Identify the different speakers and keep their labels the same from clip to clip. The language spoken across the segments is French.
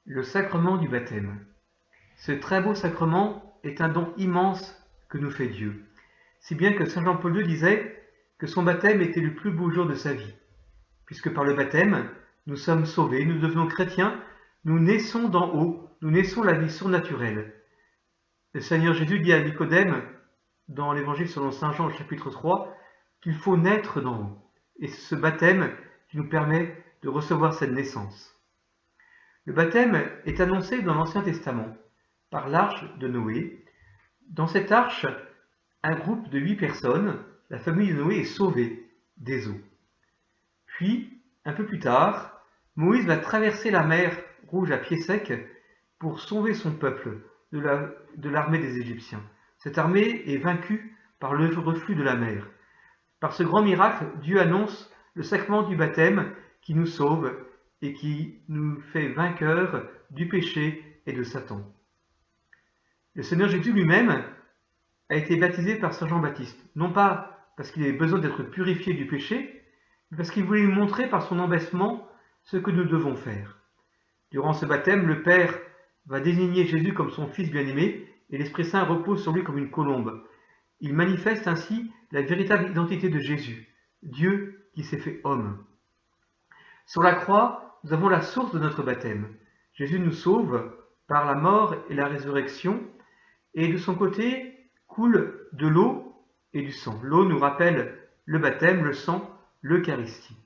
Speaker 1: Le sacrement du baptême. Ce très beau sacrement est un don immense que nous fait Dieu, si bien que saint Jean-Paul II disait que son baptême était le plus beau jour de sa vie, puisque par le baptême, nous sommes sauvés, nous devenons chrétiens, nous naissons d'en haut, nous naissons la vie surnaturelle. Le Seigneur Jésus dit à Nicodème, dans l'Évangile selon saint Jean au chapitre 3, qu'il faut naître d'en haut, et c'est ce baptême qui nous permet de recevoir cette naissance. Le baptême est annoncé dans l'Ancien Testament par l'arche de Noé. Dans cette arche, un groupe de 8 personnes, la famille de Noé, est sauvée des eaux. Puis, un peu plus tard, Moïse va traverser la mer Rouge à pied sec pour sauver son peuple de l'armée des Égyptiens. Cette armée est vaincue par le reflux de la mer. Par ce grand miracle, Dieu annonce le sacrement du baptême qui nous sauve et qui nous fait vainqueurs du péché et de Satan. Le Seigneur Jésus lui-même a été baptisé par saint Jean-Baptiste, non pas parce qu'il avait besoin d'être purifié du péché, mais parce qu'il voulait nous montrer par son embaptisement ce que nous devons faire. Durant ce baptême, le Père va désigner Jésus comme son Fils bien-aimé et l'Esprit Saint repose sur lui comme une colombe. Il manifeste ainsi la véritable identité de Jésus, Dieu qui s'est fait homme. Sur la croix, nous avons la source de notre baptême. Jésus nous sauve par la mort et la résurrection, et de son côté coule de l'eau et du sang. L'eau nous rappelle le baptême, le sang, l'Eucharistie.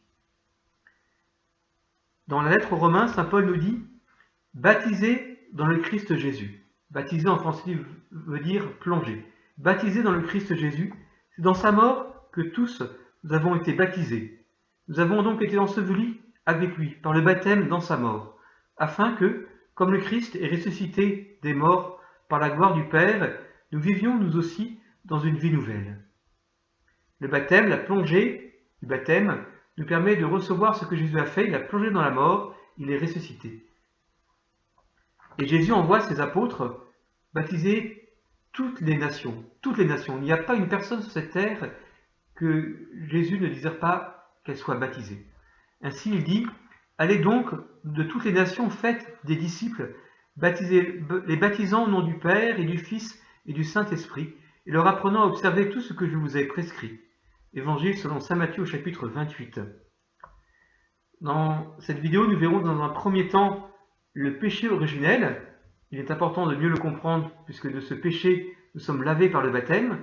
Speaker 1: Dans la lettre aux Romains, saint Paul nous dit « Baptisés dans le Christ Jésus ». Baptisé en français veut dire plongé. Baptisés dans le Christ Jésus, c'est dans sa mort que tous nous avons été baptisés. Nous avons donc été ensevelis avec lui par le baptême dans sa mort, afin que, comme le Christ est ressuscité des morts par la gloire du Père, nous vivions nous aussi dans une vie nouvelle. Le baptême, la plongée du baptême, nous permet de recevoir ce que Jésus a fait. Il a plongé dans la mort, il est ressuscité. Et Jésus envoie ses apôtres baptiser toutes les nations. Toutes les nations. Il n'y a pas une personne sur cette terre que Jésus ne désire pas qu'elle soit baptisée. Ainsi, il dit « Allez donc de toutes les nations, faites des disciples, les baptisant au nom du Père et du Fils et du Saint-Esprit, et leur apprenant à observer tout ce que je vous ai prescrit. » Évangile selon saint Matthieu au chapitre 28. Dans cette vidéo, nous verrons dans un premier temps le péché originel. Il est important de mieux le comprendre puisque de ce péché, nous sommes lavés par le baptême.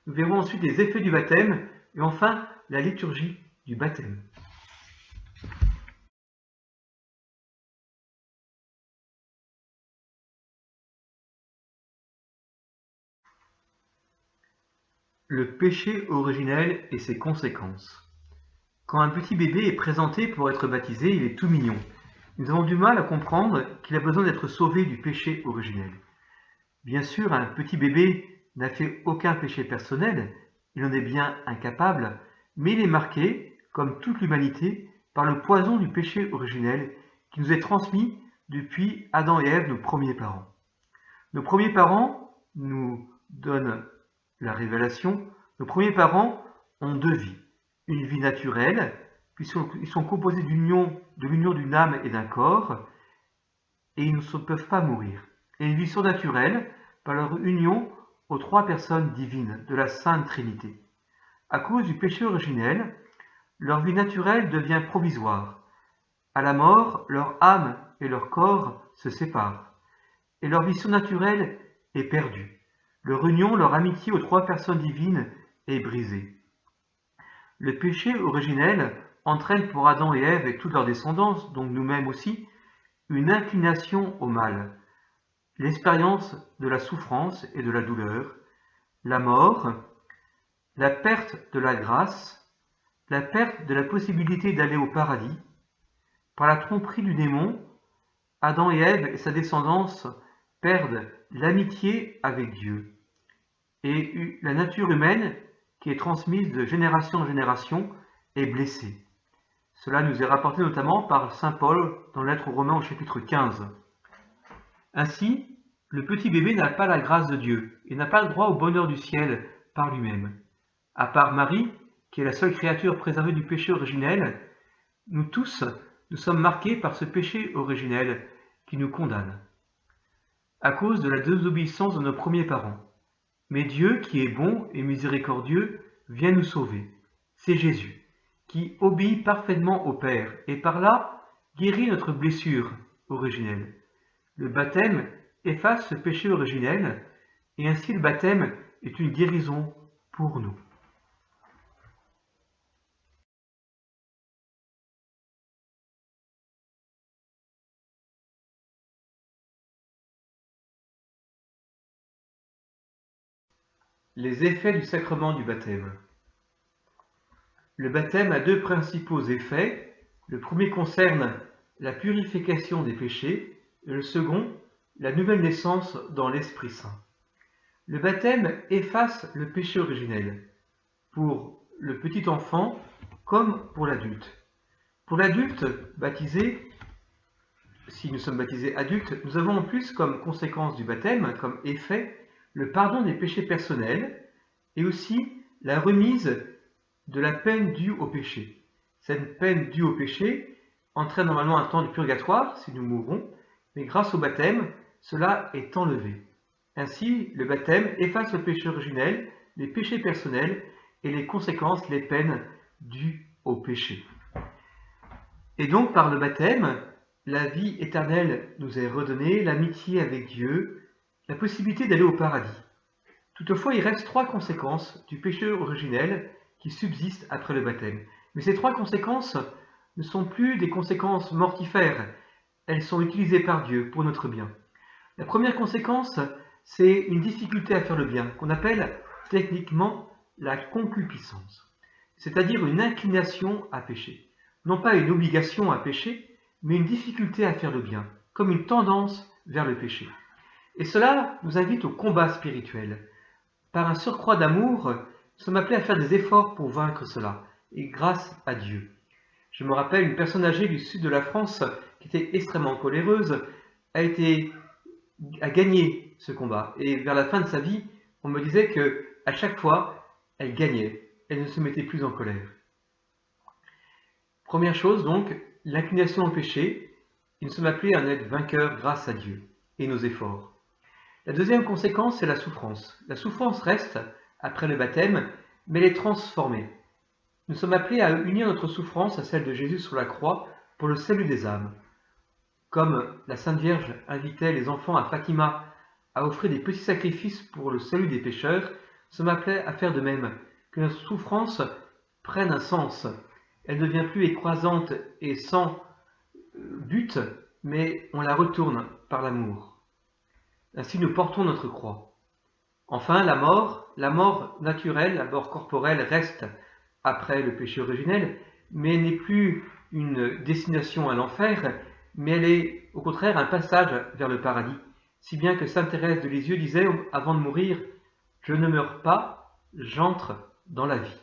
Speaker 1: Nous verrons ensuite les effets du baptême et enfin la liturgie du baptême. Le péché originel et ses conséquences. Quand un petit bébé est présenté pour être baptisé, il est tout mignon. Nous avons du mal à comprendre qu'il a besoin d'être sauvé du péché originel. Bien sûr, un petit bébé n'a fait aucun péché personnel, il en est bien incapable, mais il est marqué, comme toute l'humanité, par le poison du péché originel qui nous est transmis depuis Adam et Ève, nos premiers parents. Nos premiers parents nous donnent la révélation. Nos premiers parents ont deux vies. Une vie naturelle, puisqu'ils sont composés de l'union d'une âme et d'un corps, et ils ne peuvent pas mourir. Et une vie surnaturelle, par leur union aux trois personnes divines de la Sainte Trinité. À cause du péché originel, leur vie naturelle devient provisoire. À la mort, leur âme et leur corps se séparent, et leur vie surnaturelle est perdue. Leur union, leur amitié aux trois personnes divines est brisée. Le péché originel entraîne pour Adam et Ève et toute leur descendance, donc nous-mêmes aussi, une inclination au mal, l'expérience de la souffrance et de la douleur, la mort, la perte de la grâce, la perte de la possibilité d'aller au paradis. Par la tromperie du démon, Adam et Ève et sa descendance perdent l'amitié avec Dieu. Et la nature humaine, qui est transmise de génération en génération, est blessée. Cela nous est rapporté notamment par saint Paul dans la lettre aux Romains au chapitre 15. Ainsi, le petit bébé n'a pas la grâce de Dieu et n'a pas le droit au bonheur du ciel par lui-même. À part Marie, qui est la seule créature préservée du péché originel, nous tous, nous sommes marqués par ce péché originel qui nous condamne, à cause de la désobéissance de nos premiers parents. Mais Dieu, qui est bon et miséricordieux, vient nous sauver. C'est Jésus, qui obéit parfaitement au Père, et par là guérit notre blessure originelle. Le baptême efface ce péché originel, et ainsi le baptême est une guérison pour nous. Les effets du sacrement du baptême. Le baptême a deux principaux effets. Le premier concerne la purification des péchés et le second, la nouvelle naissance dans l'Esprit Saint. Le baptême efface le péché originel pour le petit enfant comme pour l'adulte. Pour l'adulte baptisé, si nous sommes baptisés adultes, nous avons en plus comme conséquence du baptême, comme effet, le pardon des péchés personnels et aussi la remise de la peine due au péché. Cette peine due au péché entraîne normalement un temps de purgatoire si nous mourons, mais grâce au baptême, cela est enlevé. Ainsi, le baptême efface le péché originel, les péchés personnels et les conséquences, les peines dues au péché. Et donc, par le baptême, la vie éternelle nous est redonnée, l'amitié avec Dieu, la possibilité d'aller au paradis. Toutefois, il reste trois conséquences du péché originel qui subsistent après le baptême. Mais ces trois conséquences ne sont plus des conséquences mortifères, elles sont utilisées par Dieu pour notre bien. La première conséquence, c'est une difficulté à faire le bien, qu'on appelle techniquement la concupiscence, c'est-à-dire une inclination à pécher. Non pas une obligation à pécher, mais une difficulté à faire le bien, comme une tendance vers le péché. Et cela nous invite au combat spirituel. Par un surcroît d'amour, nous sommes appelés à faire des efforts pour vaincre cela, et grâce à Dieu. Je me rappelle une personne âgée du sud de la France, qui était extrêmement coléreuse, a gagné ce combat. Et vers la fin de sa vie, on me disait que à chaque fois, elle gagnait, elle ne se mettait plus en colère. Première chose donc, l'inclination au péché, et nous sommes appelés à en être vainqueurs grâce à Dieu et nos efforts. La deuxième conséquence, c'est la souffrance. La souffrance reste après le baptême, mais elle est transformée. Nous sommes appelés à unir notre souffrance à celle de Jésus sur la croix pour le salut des âmes. Comme la Sainte Vierge invitait les enfants à Fatima à offrir des petits sacrifices pour le salut des pécheurs, nous sommes appelés à faire de même, que notre souffrance prenne un sens. Elle ne devient plus écrasante et sans but, mais on la retourne par l'amour. Ainsi nous portons notre croix. Enfin, la mort naturelle, la mort corporelle reste après le péché originel, mais elle n'est plus une destination à l'enfer, mais elle est au contraire un passage vers le paradis. Si bien que sainte Thérèse de Lisieux disait avant de mourir, « Je ne meurs pas, j'entre dans la vie ».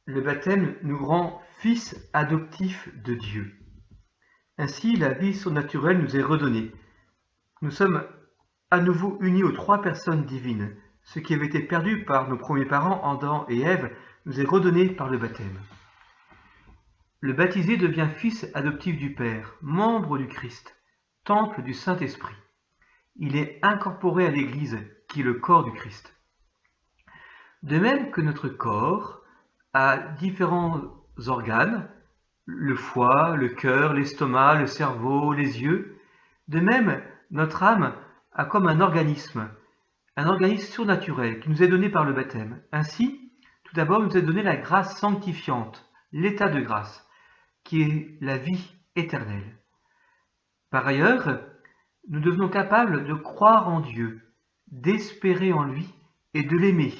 Speaker 1: Le baptême nous rend fils adoptifs de Dieu. Ainsi, la vie surnaturelle nous est redonnée. Nous sommes à nouveau unis aux trois personnes divines. Ce qui avait été perdu par nos premiers parents, Adam et Ève, nous est redonné par le baptême. Le baptisé devient fils adoptif du Père, membre du Christ, temple du Saint-Esprit. Il est incorporé à l'Église, qui est le corps du Christ. De même que notre corps a différents organes, le foie, le cœur, l'estomac, le cerveau, les yeux, de même notre âme a comme un organisme surnaturel qui nous est donné par le baptême. Ainsi, tout d'abord, nous est donné la grâce sanctifiante, l'état de grâce, qui est la vie éternelle. Par ailleurs, nous devenons capables de croire en Dieu, d'espérer en lui et de l'aimer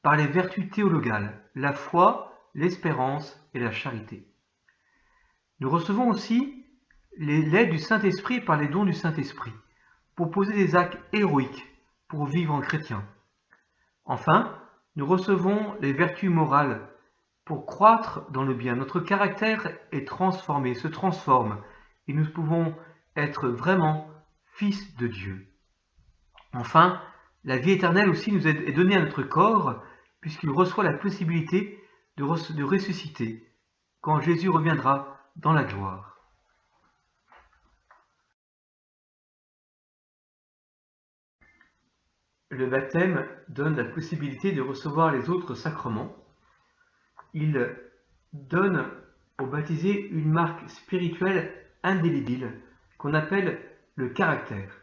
Speaker 1: par les vertus théologales, la foi, l'espérance et la charité. Nous recevons aussi l'aide du Saint-Esprit par les dons du Saint-Esprit, pour poser des actes héroïques, pour vivre en chrétien. Enfin, nous recevons les vertus morales pour croître dans le bien. Notre caractère est transformé, se transforme, et nous pouvons être vraiment fils de Dieu. Enfin, La vie éternelle aussi nous est donnée à notre corps, puisqu'il reçoit la possibilité de ressusciter quand Jésus reviendra dans la gloire. Le baptême donne la possibilité de recevoir les autres sacrements. Il donne aux baptisés une marque spirituelle indélébile qu'on appelle le caractère.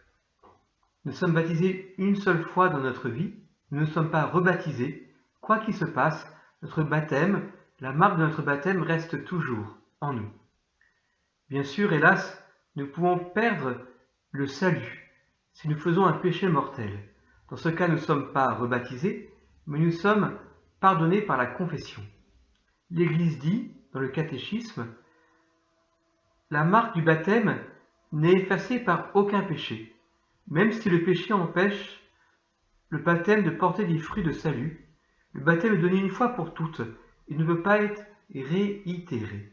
Speaker 1: Nous sommes baptisés une seule fois dans notre vie, nous ne sommes pas rebaptisés. Quoi qu'il se passe, notre baptême, la marque de notre baptême reste toujours en nous. Bien sûr, hélas, nous pouvons perdre le salut si nous faisons un péché mortel. Dans ce cas, nous ne sommes pas rebaptisés, mais nous sommes pardonnés par la confession. L'Église dit, dans le catéchisme, la marque du baptême n'est effacée par aucun péché, même si le péché empêche le baptême de porter des fruits de salut. Le baptême est donné une fois pour toutes, il ne peut pas être réitéré.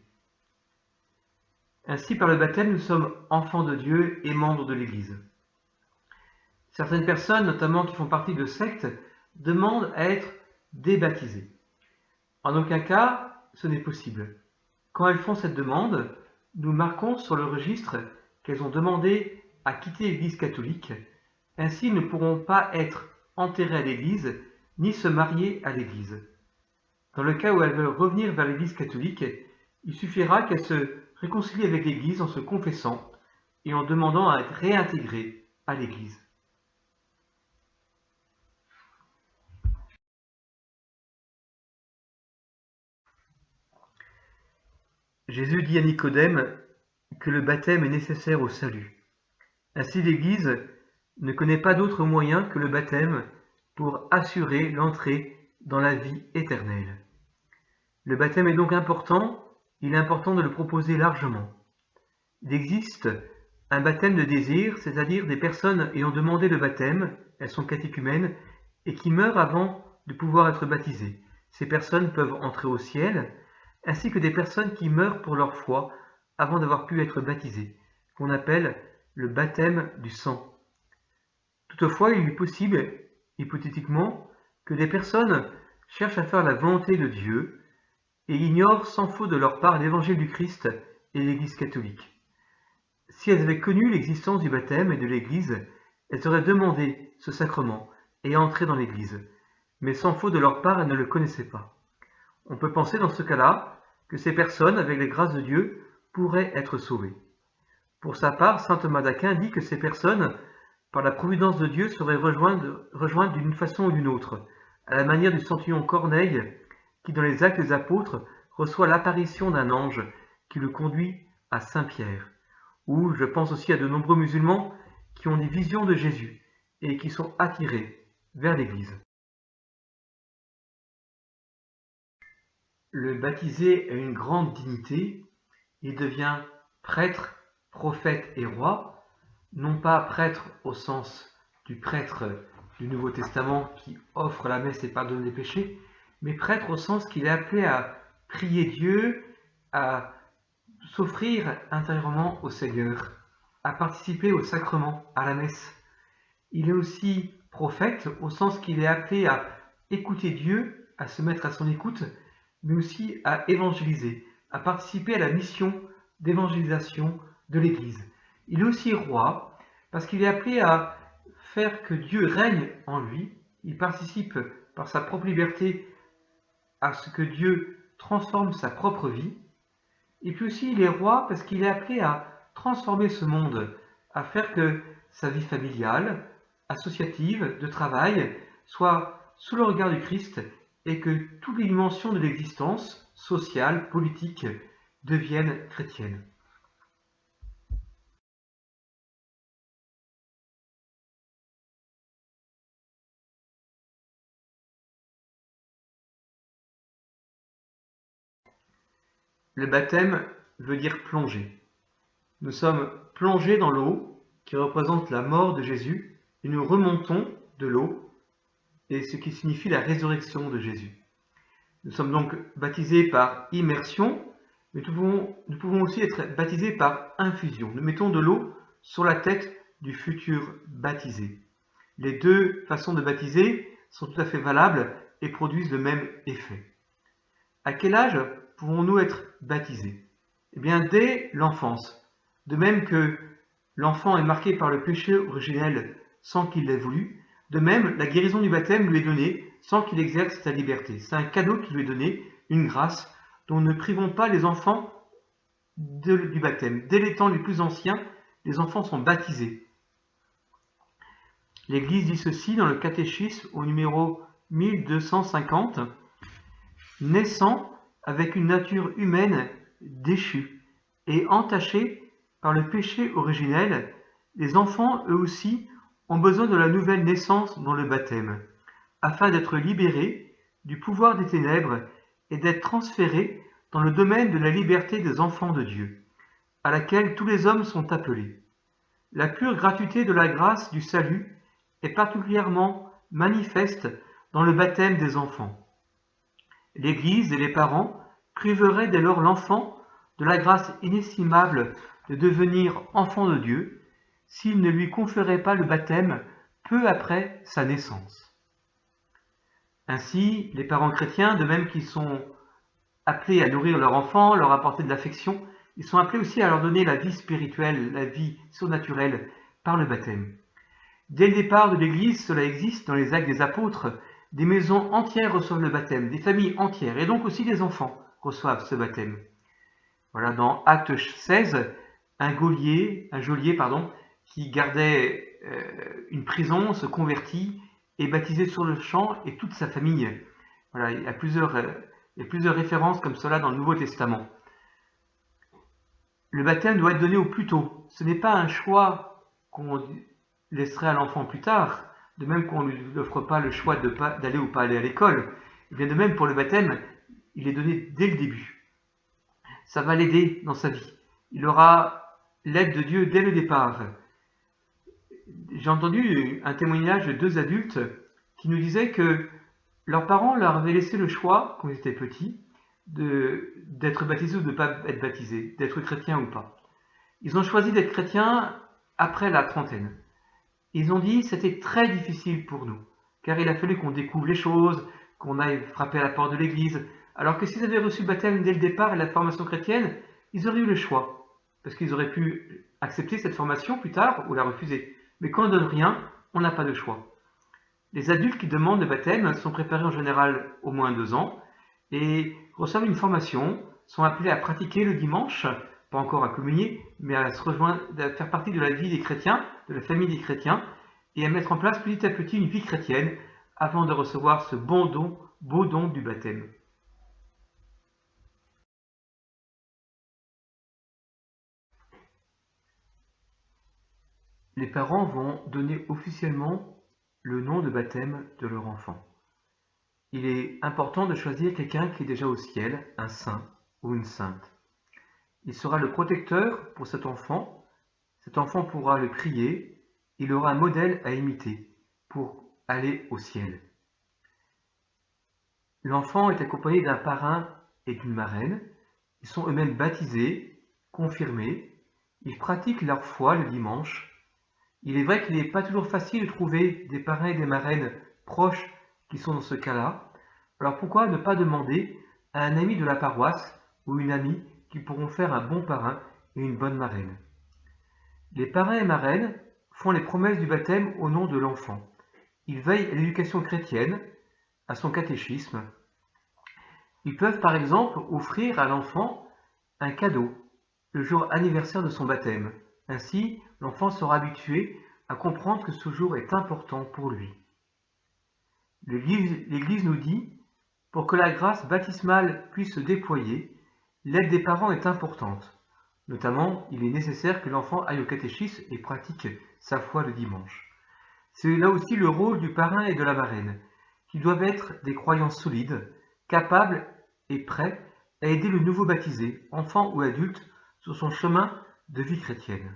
Speaker 1: Ainsi, par le baptême, nous sommes enfants de Dieu et membres de l'Église. Certaines personnes, notamment qui font partie de sectes, demandent à être débaptisées. En aucun cas, ce n'est possible. Quand elles font cette demande, nous marquons sur le registre qu'elles ont demandé à quitter l'Église catholique. Ainsi, elles ne pourront pas être enterrées à l'Église, ni se marier à l'Église. Dans le cas où elles veulent revenir vers l'Église catholique, il suffira qu'elles se réconcilient avec l'Église en se confessant et en demandant à être réintégrées à l'Église. Jésus dit à Nicodème que le baptême est nécessaire au salut. Ainsi, l'Église ne connaît pas d'autre moyen que le baptême pour assurer l'entrée dans la vie éternelle. Le baptême est donc important, il est important de le proposer largement. Il existe un baptême de désir, c'est-à-dire des personnes ayant demandé le baptême, elles sont catéchumènes, et qui meurent avant de pouvoir être baptisées. Ces personnes peuvent entrer au ciel, ainsi que des personnes qui meurent pour leur foi avant d'avoir pu être baptisées, qu'on appelle le baptême du sang. Toutefois, il est possible, hypothétiquement, que des personnes cherchent à faire la volonté de Dieu et ignorent sans faute de leur part l'évangile du Christ et l'Église catholique. Si elles avaient connu l'existence du baptême et de l'Église, elles auraient demandé ce sacrement et entré dans l'Église, mais sans faute de leur part, elles ne le connaissaient pas. On peut penser dans ce cas-là que ces personnes, avec les grâces de Dieu, pourraient être sauvées. Pour sa part, saint Thomas d'Aquin dit que ces personnes, par la providence de Dieu, seraient rejointes d'une façon ou d'une autre, à la manière du centurion Corneille, qui dans les Actes des Apôtres reçoit l'apparition d'un ange qui le conduit à Saint-Pierre. Ou je pense aussi à de nombreux musulmans qui ont des visions de Jésus et qui sont attirés vers l'Église. Le baptisé a une grande dignité, il devient prêtre, prophète et roi, non pas prêtre au sens du prêtre du Nouveau Testament qui offre la messe et pardonne les péchés, mais prêtre au sens qu'il est appelé à prier Dieu, à s'offrir intérieurement au Seigneur, à participer au sacrement, à la messe. Il est aussi prophète au sens qu'il est appelé à écouter Dieu, à se mettre à son écoute, mais aussi à évangéliser, à participer à la mission d'évangélisation de l'Église. Il est aussi roi parce qu'il est appelé à faire que Dieu règne en lui. Il participe par sa propre liberté à ce que Dieu transforme sa propre vie. Et puis aussi il est roi parce qu'il est appelé à transformer ce monde, à faire que sa vie familiale, associative, de travail, soit sous le regard du Christ et que toutes les dimensions de l'existence, sociale, politique, deviennent chrétiennes. Le baptême veut dire plonger. Nous sommes plongés dans l'eau qui représente la mort de Jésus et nous remontons de l'eau, et ce qui signifie la résurrection de Jésus. Nous sommes donc baptisés par immersion, mais nous pouvons aussi être baptisés par infusion. Nous mettons de l'eau sur la tête du futur baptisé. Les deux façons de baptiser sont tout à fait valables et produisent le même effet. À quel âge pouvons-nous être baptisés? Eh bien, dès l'enfance. De même que l'enfant est marqué par le péché originel sans qu'il l'ait voulu, de même, la guérison du baptême lui est donnée sans qu'il exerce sa liberté. C'est un cadeau qui lui est donné, une grâce, dont ne privons pas les enfants du baptême. Dès les temps les plus anciens, les enfants sont baptisés. L'Église dit ceci dans le catéchisme au numéro 1250, naissant avec une nature humaine déchue et entachée par le péché originel, les enfants, eux aussi, ont besoin de la nouvelle naissance dans le baptême, afin d'être libérés du pouvoir des ténèbres et d'être transférés dans le domaine de la liberté des enfants de Dieu, à laquelle tous les hommes sont appelés. La pure gratuité de la grâce du salut est particulièrement manifeste dans le baptême des enfants. L'Église et les parents priveraient dès lors l'enfant de la grâce inestimable de devenir enfant de Dieu s'ils ne lui conféraient pas le baptême peu après sa naissance. Ainsi, les parents chrétiens, de même qu'ils sont appelés à nourrir leur enfant, leur apporter de l'affection, ils sont appelés aussi à leur donner la vie spirituelle, la vie surnaturelle par le baptême. Dès le départ de l'Église, cela existe dans les actes des apôtres, des maisons entières reçoivent le baptême, des familles entières, et donc aussi des enfants reçoivent ce baptême. Voilà, dans Acte 16, un geôlier, qui gardait une prison se convertit, est baptisé sur le champ, et toute sa famille. Voilà, il y a plusieurs références comme cela dans le Nouveau Testament. Le baptême doit être donné au plus tôt. Ce n'est pas un choix qu'on laisserait à l'enfant plus tard, de même qu'on ne lui offre pas le choix d'aller ou pas aller à l'école. Et bien de même pour le baptême, il est donné dès le début. Ça va l'aider dans sa vie. Il aura l'aide de Dieu dès le départ. J'ai entendu un témoignage de 2 adultes qui nous disaient que leurs parents leur avaient laissé le choix, quand ils étaient petits, d'être baptisés ou de ne pas être baptisés, d'être chrétiens ou pas. Ils ont choisi d'être chrétiens après la trentaine. Ils ont dit c'était très difficile pour nous, car il a fallu qu'on découvre les choses, qu'on aille frapper à la porte de l'église, alors que s'ils avaient reçu le baptême dès le départ et la formation chrétienne, ils auraient eu le choix, parce qu'ils auraient pu accepter cette formation plus tard ou la refuser. Mais quand on ne donne rien, on n'a pas de choix. Les adultes qui demandent le baptême sont préparés en général au moins 2 ans et reçoivent une formation, sont appelés à pratiquer le dimanche, pas encore à communier, mais à se rejoindre, à faire partie de la vie des chrétiens, de la famille des chrétiens, et à mettre en place petit à petit une vie chrétienne avant de recevoir ce beau don du baptême. Les parents vont donner officiellement le nom de baptême de leur enfant. Il est important de choisir quelqu'un qui est déjà au ciel, un saint ou une sainte. Il sera le protecteur pour cet enfant pourra le prier, il aura un modèle à imiter pour aller au ciel. L'enfant est accompagné d'un parrain et d'une marraine, ils sont eux-mêmes baptisés, confirmés, ils pratiquent leur foi le dimanche. Il est vrai qu'il n'est pas toujours facile de trouver des parrains et des marraines proches qui sont dans ce cas-là. Alors pourquoi ne pas demander à un ami de la paroisse ou une amie qui pourront faire un bon parrain et une bonne marraine? Les parrains et marraines font les promesses du baptême au nom de l'enfant. Ils veillent à l'éducation chrétienne, à son catéchisme. Ils peuvent par exemple offrir à l'enfant un cadeau le jour anniversaire de son baptême. Ainsi, l'enfant sera habitué à comprendre que ce jour est important pour lui. L'Église nous dit, pour que la grâce baptismale puisse se déployer, l'aide des parents est importante. Notamment, il est nécessaire que l'enfant aille au catéchisme et pratique sa foi le dimanche. C'est là aussi le rôle du parrain et de la marraine, qui doivent être des croyants solides, capables et prêts à aider le nouveau baptisé, enfant ou adulte, sur son chemin de vie chrétienne.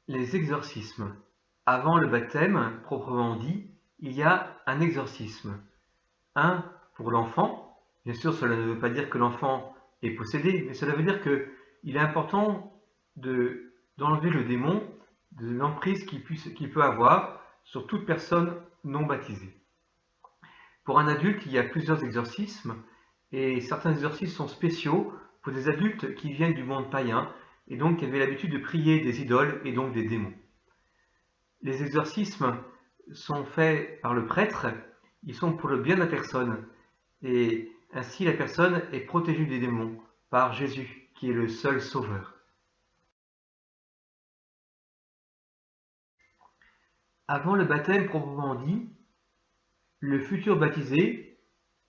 Speaker 1: Les exorcismes. Avant le baptême, proprement dit, il y a un exorcisme. Un pour l'enfant. Bien sûr, cela ne veut pas dire que l'enfant est possédé, mais cela veut dire qu'il est important d'enlever le démon de l'emprise qu'il peut avoir sur toute personne non baptisée. Pour un adulte, il y a plusieurs exorcismes, et certains exorcismes sont spéciaux pour des adultes qui viennent du monde païen, et donc qui avaient l'habitude de prier des idoles et donc des démons. Les exorcismes sont faits par le prêtre, ils sont pour le bien de la personne, et ainsi la personne est protégée des démons par Jésus, qui est le seul sauveur. Avant le baptême proprement dit, le futur baptisé,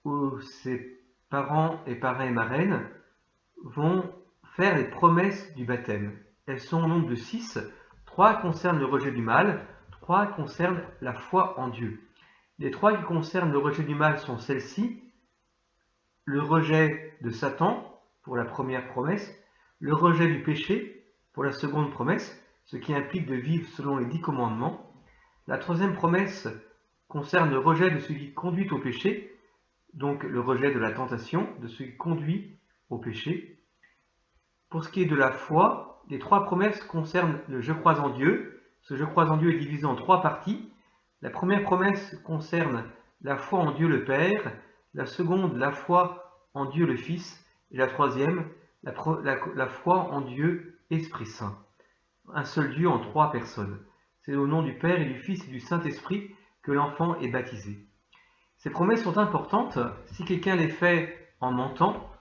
Speaker 1: ou ses parents et parrains et marraines, vont faire les promesses du baptême. Elles sont au nombre de 6. 3 concernent le rejet du mal, 3 concernent la foi en Dieu. Les 3 qui concernent le rejet du mal sont celles-ci: le rejet de Satan pour la première promesse, le rejet du péché pour la seconde promesse, ce qui implique de vivre selon les 10 commandements. La troisième promesse concerne le rejet de ce qui conduit au péché, donc le rejet de la tentation, de ce qui conduit au péché. Pour ce qui est de la foi, les 3 promesses concernent le « je crois en Dieu ». Ce « je crois en Dieu » est divisé en 3 parties. La première promesse concerne la foi en Dieu le Père, la seconde, la foi en Dieu le Fils, et la troisième, la foi en Dieu Esprit Saint. Un seul Dieu en 3 personnes. C'est au nom du Père et du Fils et du Saint-Esprit que l'enfant est baptisé. Ces promesses sont importantes. Si quelqu'un les fait en mentant,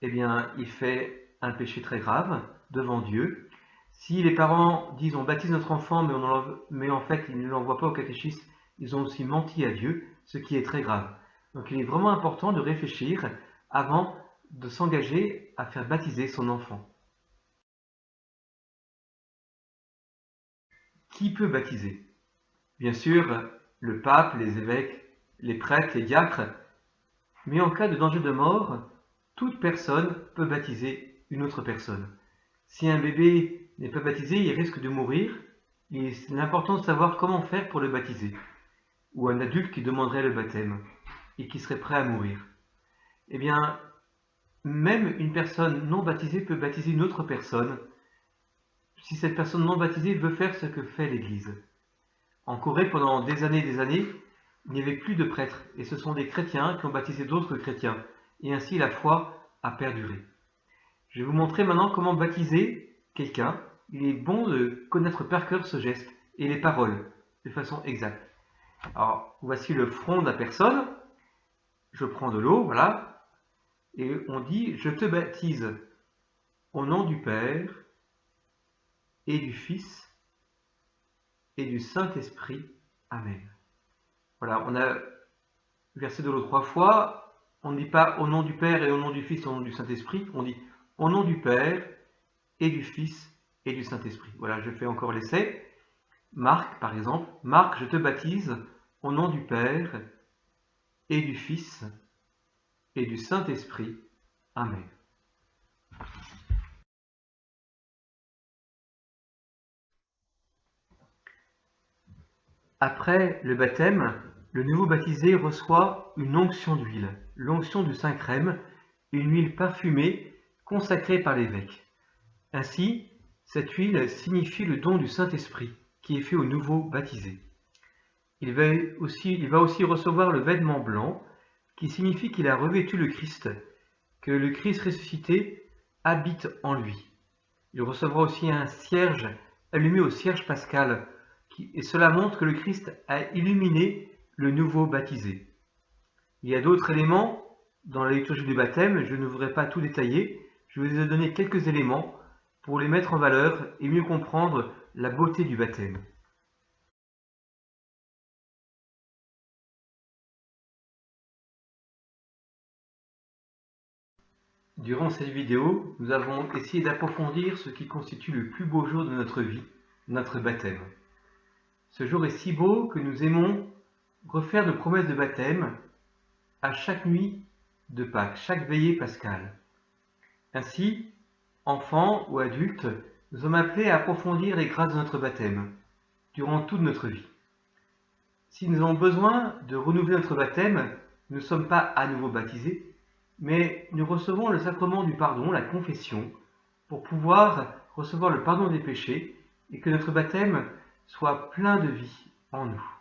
Speaker 1: eh bien, il fait un péché très grave devant Dieu. Si les parents disent on baptise notre enfant, mais en fait ils ne l'envoient pas au catéchisme, ils ont aussi menti à Dieu, ce qui est très grave. Donc il est vraiment important de réfléchir avant de s'engager à faire baptiser son enfant. Qui peut baptiser? Bien sûr, le pape, les évêques, les prêtres, les diacres, mais en cas de danger de mort, toute personne peut baptiser une autre personne. Si un bébé n'est pas baptisé, il risque de mourir, et c'est important de savoir comment faire pour le baptiser. Ou un adulte qui demanderait le baptême et qui serait prêt à mourir. Eh bien, même une personne non baptisée peut baptiser une autre personne si cette personne non baptisée veut faire ce que fait l'Église. En Corée, pendant des années, il n'y avait plus de prêtres, et ce sont des chrétiens qui ont baptisé d'autres chrétiens, et ainsi la foi a perduré. Je vais vous montrer maintenant comment baptiser quelqu'un. Il est bon de connaître par cœur ce geste et les paroles de façon exacte. Alors, voici le front de la personne. Je prends de l'eau, voilà, et on dit « Je te baptise au nom du Père et du Fils et du Saint-Esprit. Amen. » Voilà, on a versé de l'eau 3 fois. On ne dit pas au nom du Père et au nom du Fils et au nom du Saint-Esprit. On dit au nom du Père et du Fils et du Saint-Esprit. Voilà, je fais encore l'essai. Marc, par exemple. Marc, je te baptise au nom du Père et du Fils et du Saint-Esprit. Amen. Après le baptême, le nouveau baptisé reçoit une onction d'huile, l'onction du Saint-Crème, une huile parfumée consacrée par l'évêque. Ainsi, cette huile signifie le don du Saint-Esprit qui est fait au nouveau baptisé. Il va aussi recevoir le vêtement blanc qui signifie qu'il a revêtu le Christ, que le Christ ressuscité habite en lui. Il recevra aussi un cierge allumé au cierge pascal, et cela montre que le Christ a illuminé le nouveau baptisé. Il y a d'autres éléments dans la liturgie du baptême, je ne voudrais pas tout détailler, je vous ai donné quelques éléments pour les mettre en valeur et mieux comprendre la beauté du baptême. Durant cette vidéo, nous avons essayé d'approfondir ce qui constitue le plus beau jour de notre vie, notre baptême. Ce jour est si beau que nous aimons refaire nos promesses de baptême à chaque nuit de Pâques, chaque veillée pascale. Ainsi, enfants ou adultes, nous sommes appelés à approfondir les grâces de notre baptême durant toute notre vie. Si nous avons besoin de renouveler notre baptême, nous ne sommes pas à nouveau baptisés, mais nous recevons le sacrement du pardon, la confession, pour pouvoir recevoir le pardon des péchés et que notre baptême soit plein de vie en nous.